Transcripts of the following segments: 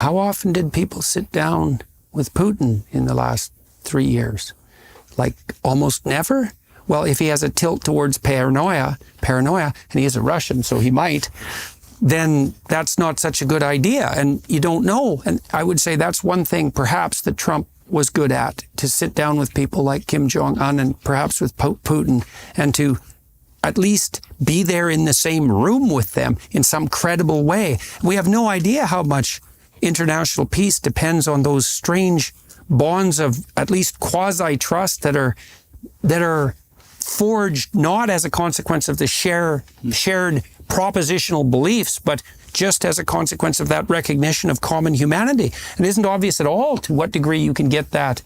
How often did people sit down with Putin in the last 3 years? Like almost never? Well, if he has a tilt towards paranoia, and he is a Russian, so he might, then that's not such a good idea. And you don't know. And I would say that's one thing perhaps that Trump was good at, to sit down with people like Kim Jong-un and perhaps with Putin, and to at least be there in the same room with them in some credible way. We have no idea how much international peace depends on those strange bonds of at least quasi-trust that are forged not as a consequence of the shared propositional beliefs, but just as a consequence of that recognition of common humanity. It isn't obvious at all to what degree you can get that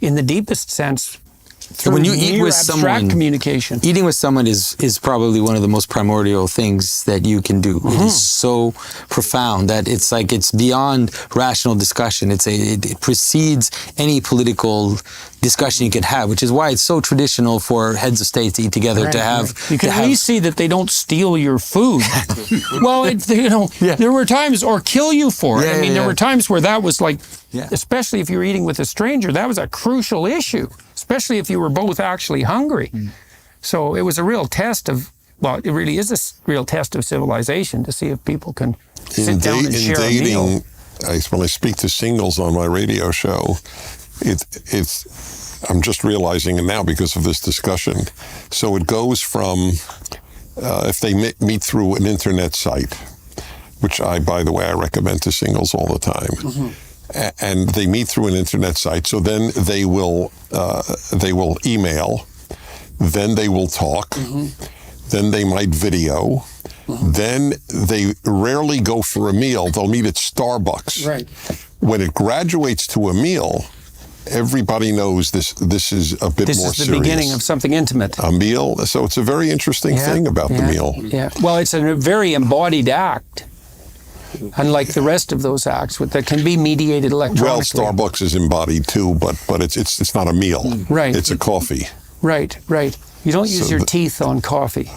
in the deepest sense through when you eat with someone, communication. Eating with someone is probably one of the most primordial things that you can do. It is so profound that it's like it's beyond rational discussion. It precedes any political discussion you could have, which is why it's so traditional for heads of state to eat together, to have... You can at least see that they don't steal your food. Well, there were times, or kill you for it. There were times where that was like, especially if you're eating with a stranger, that was a crucial issue, especially if you were both actually hungry. So it was a real test of, well, it really is a real test of civilization to see if people can sit down and share a meal. When I speak to singles on my radio show, I'm just realizing it now because of this discussion. So it goes from, if they meet through an internet site, which by the way, I recommend to singles all the time, and they meet through an internet site, so then they will email, then they will talk, then they might video, then they rarely go for a meal. They'll meet at Starbucks. Right. When it graduates to a meal, everybody knows this is a bit more serious. This is the beginning of something intimate. A meal. So it's a very interesting thing about the meal. Yeah. Well, it's a very embodied act, unlike the rest of those acts that can be mediated electronically. Well, Starbucks is embodied too, but it's not a meal. Right. It's a coffee. Right. You don't use your teeth on coffee.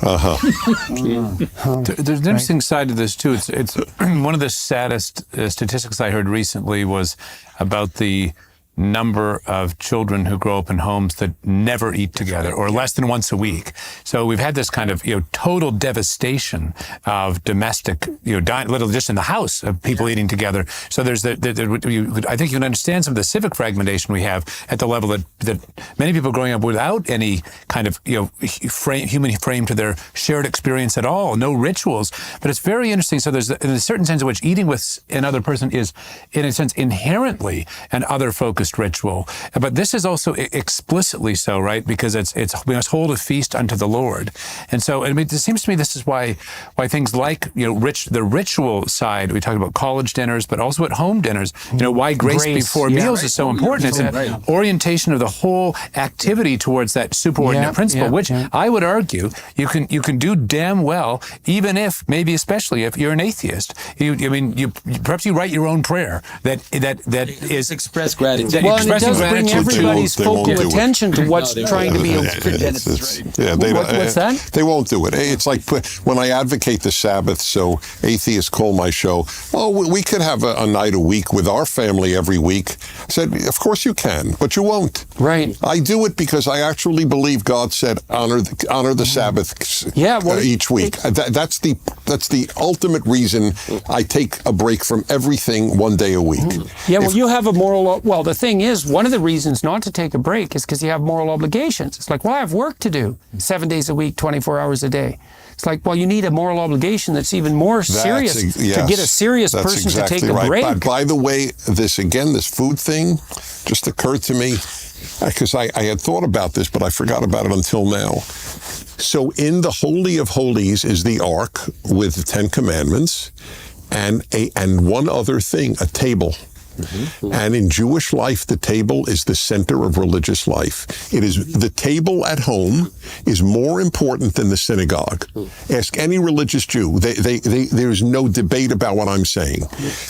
There's an interesting side to this too. It's one of the saddest statistics I heard recently was about the number of children who grow up in homes that never eat together or less than once a week. So we've had this kind of, total devastation of domestic, little just in the house of people eating together. So there's I think you can understand some of the civic fragmentation we have at the level that many people growing up without any kind of, human frame to their shared experience at all, no rituals. But it's very interesting. So there's in a certain sense in which eating with another person is, in a sense, inherently an other-focused ritual, but this is also explicitly so, right? Because it's we must hold a feast unto the Lord, and so it seems to me this is why things like the ritual side. We talked about college dinners, but also at home dinners. Why grace before meals is so important. It's an orientation of the whole activity towards that superordinate principle, which I would argue you can do damn well, even if maybe especially if you're an atheist. Perhaps you write your own prayer that is express gratitude. Well, and it does bring everybody's focal attention to what's trying to be... What's that? They won't do it. It's like when I advocate the Sabbath, so atheists call my show, we could have a night a week with our family every week. I said, of course you can, but you won't. Right. I do it because I actually believe God said, honor the Sabbath each week. That's the ultimate reason I take a break from everything one day a week. Yeah, well, you have a moral... Well, the thing is, one of the reasons not to take a break is because you have moral obligations. It's like, well, I have work to do 7 days a week, 24 hours a day. It's like, well, you need a moral obligation that's even more serious to get a serious person to take a break. But by the way, this food thing just occurred to me because I had thought about this, but I forgot about it until now. So in the Holy of Holies is the Ark with the 10 Commandments and one other thing, a table. And in Jewish life, the table is the center of religious life. It is the table at home is more important than the synagogue. Ask any religious Jew. There's no debate about what I'm saying.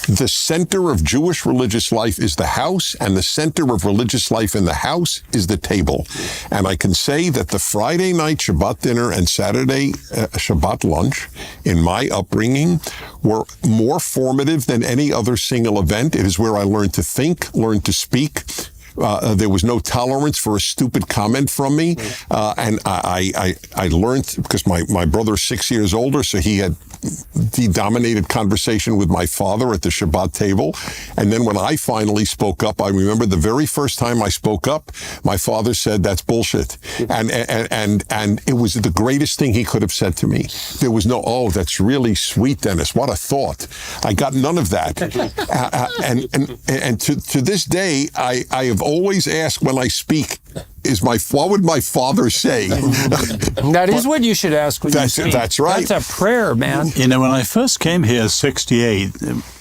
The center of Jewish religious life is the house, and the center of religious life in the house is the table. And I can say that the Friday night Shabbat dinner and Saturday Shabbat lunch in my upbringing were more formative than any other single event. It is where I learned to think, learned to speak. There was no tolerance for a stupid comment from me. And I learned, because my brother's 6 years older, so he dominated conversation with my father at the Shabbat table. And then when I finally spoke up, I remember the very first time I spoke up, my father said, "That's bullshit." And it was the greatest thing he could have said to me. There was no, "Oh, that's really sweet, Dennis. What a thought." I got none of that. And to this day, I have always asked when I speak, what would my father say? That is what you should ask when you speak. That's right. That's a prayer, man. You know, when I first came here, 68,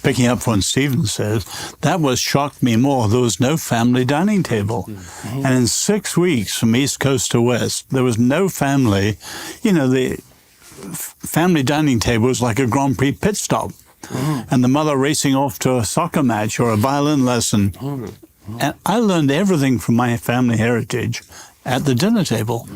picking up what Stephen says, that was shocked me more. There was no family dining table. And in 6 weeks from East Coast to West, there was no family. You know, the family dining table was like a Grand Prix pit stop. And the mother racing off to a soccer match or a violin lesson. And I learned everything from my family heritage at the dinner table.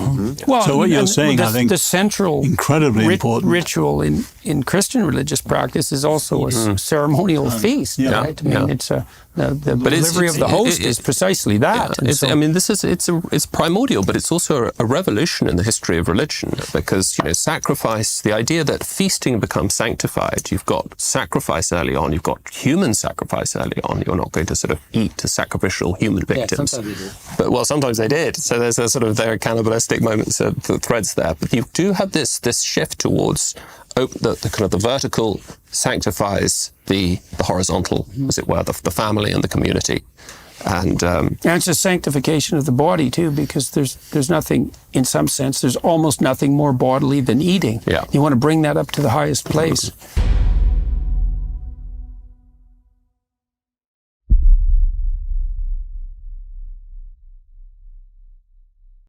Well, so what you're saying, I think, the central incredibly important ritual in Christian religious practice is also a ceremonial feast, right? I mean, it's the delivery of the host is precisely that. I mean, it's primordial, but it's also a revolution in the history of religion, because sacrifice, the idea that feasting becomes sanctified. You've got sacrifice early on. You've got human sacrifice early on. You're not going to sort of eat sacrificial human victims. But sometimes they did. So there's a sort of there are cannibalistic moments, the threads there. But you do have this shift towards the kind of the vertical sanctifies the horizontal, as it were, the family and the community. And it's a sanctification of the body too, because there's nothing, in some sense, there's almost nothing more bodily than eating. Yeah. You want to bring that up to the highest place.